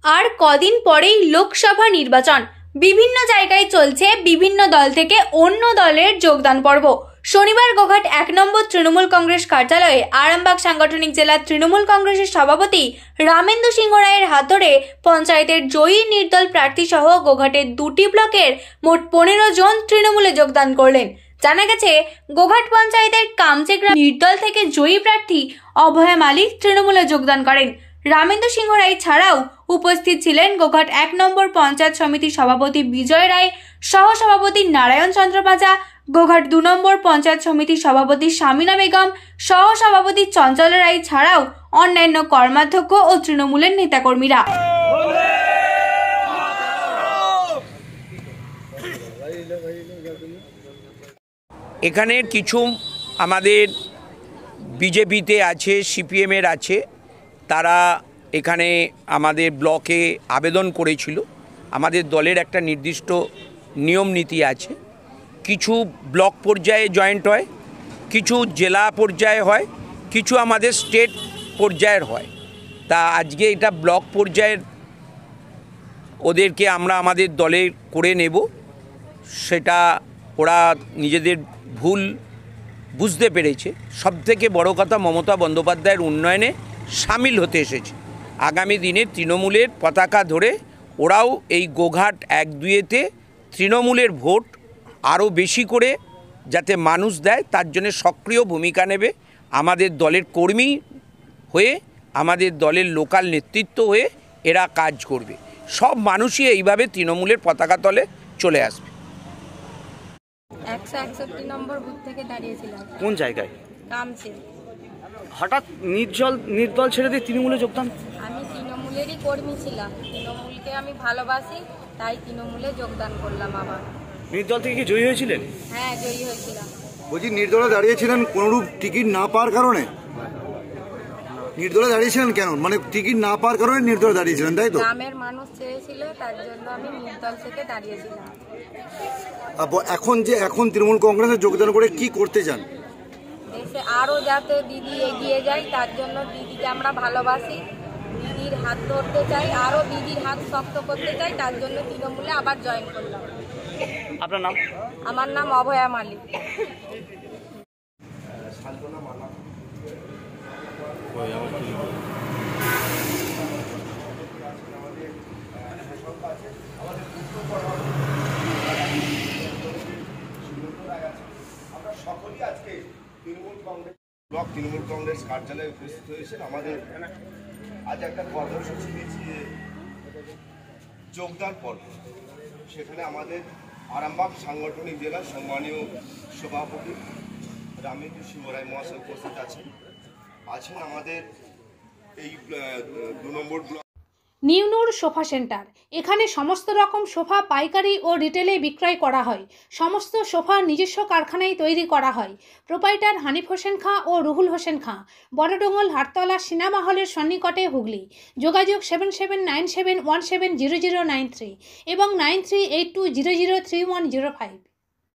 আর কদিন পরেই লোকসভা নির্বাচন। বিভিন্ন জায়গায় চলছে বিভিন্ন দল থেকে অন্য দলের যোগদান পর্ব। শনিবার গোঘাট 1 নম্বর তৃণমূল কংগ্রেস কার্যালয়ে আরামবাগ সাংগঠনিক জেলা তৃণমূল কংগ্রেসের সভাপতি রামেন্দু সিংহ রায়ের হাত ধরে পঞ্চায়েতের জয়ী নির্দল প্রার্থী সহ গোঘাটের 2টি ব্লকের মোট 15 জন তৃণমূলে যোগদান করলেন। জানা গেছে, গোঘাট পঞ্চায়েতের কামচেগ্রাম নির্দল থেকে জয়ী প্রার্থী অভয়া মালিক তৃণমূলে যোগদান করেন। রামেন্দু সিংহ রায় ছাড়াও উপস্থিত ছিলেন গোঘাট 1 নম্বর পঞ্চায়েত সমিতির সভাপতি বিজয় রায়, সহ সভাপতি নারায়ণ চন্দ্র পাজা, গোঘাট 2 নম্বর পঞ্চায়েত সমিতির সভাপতি শামিনা বেগম, সহ সভাপতি চঞ্চল রায় ছাড়াও অন্যান্য কর্মাধ্যক্ষ ও তৃণমূলের নেতাকর্মীরা। এখানে কিছু আমাদের বিজেপিতে আছে, সিপিএমের আছে, তারা এখানে আমাদের ব্লকে আবেদন করেছিল। আমাদের দলের একটা নির্দিষ্ট নিয়ম নীতি আছে, কিছু ব্লক পর্যায়ে জয়েন্ট হয়, কিছু জেলা পর্যায়ে হয়, কিছু আমাদের স্টেট পর্যায়ের হয়। তা আজকে এটা ব্লক পর্যায়ের ওদেরকে আমরা আমাদের দলে করে নেব। সেটা ওরা নিজেদের ভুল বুঝতে পেরেছে। সবথেকে বড় কথা, মমতা বন্দ্যোপাধ্যায়ের উন্নয়নে সামিল হতে এসেছে। আগামী দিনে তৃণমূলের পতাকা ধরে ওরাও এই গোঘাট 1-2-তে তৃণমূলের ভোট আরও বেশি করে যাতে মানুষ দেয় তার জন্য সক্রিয় ভূমিকা নেবে। আমাদের দলের কর্মী হয়ে, আমাদের দলের লোকাল নেতৃত্ব হয়ে এরা কাজ করবে। সব মানুষই এইভাবে তৃণমূলের পতাকা তলে চলে আসবে। 161 নম্বর বুথ থেকে দাঁড়িয়েছিলাম। কোন জায়গায়? কামচে। হঠাৎ নির্দল ছেড়ে দিয়ে তৃণমূলে যোগদান? আমি তৃণমূলেরই কর্মী ছিলাম, তৃণমূলকে আমি ভালোবাসি, তাই তৃণমূলে যোগদান করলাম। আবার নির্দল থেকে কি জয়ী হয়েছিলেন? হ্যাঁ, জয়ী হয়েছিলাম। বলছি, নির্দলে দাঁড়িয়েছিলেন কোনরূপ টিকিট না পাওয়ার কারণে? নির্দলে দাঁড়িয়েছিলেন কেন? মানে টিকিট না পাওয়ার কারণে নির্দলে দাঁড়িয়েছিলেন, তাই তো? গ্রামের মানুষ চেয়েছিল, তার জন্য আমি নির্দল থেকে দাঁড়িয়েছিলাম। এখন তৃণমূল কংগ্রেসে যোগদান করে কি করতে চান? দেশে আরো যাতে দিদি এগিয়ে যায়, তার জন্য দিদিকে আমরা ভালোবাসি, দিদির হাত ধরতে চাই, আরো দিদির হাত শক্ত করতে চাই, তার জন্য তৃণমূলে আবার জয়েন করলাম। আপনার নাম? আমার নাম অভয়া মালিক। আমরা সকলেই আজকে তৃণমূল কংগ্রেস কার্যালয়ে উপস্থিত হয়েছেন। আমাদের আজ একটা কর্মসূচি দিয়েছি, যোগদান পর্ব। সেখানে আমাদের আরামবাগ সাংগঠনিক জেলার সম্মানীয় সভাপতি রামেন্দু সিংহ রায় মহাশয় উপস্থিত আছেন আমাদের এই 2 নম্বর ব্লক। নিউনুর সোফা সেন্টার। এখানে সমস্ত রকম সোফা পাইকারি ও রিটেলে বিক্রয় করা হয়। সমস্ত সোফা নিজস্ব কারখানায় তৈরি করা হয়। প্রোপাইটার হানিফ হোসেন খাঁ ও রুহুল হোসেন খাঁ, বড়ডোঙ্গল হাটতলা সিনেমা হলের সন্নিকটে, হুগলি। যোগাযোগ 7797170093 এবং 9382003105।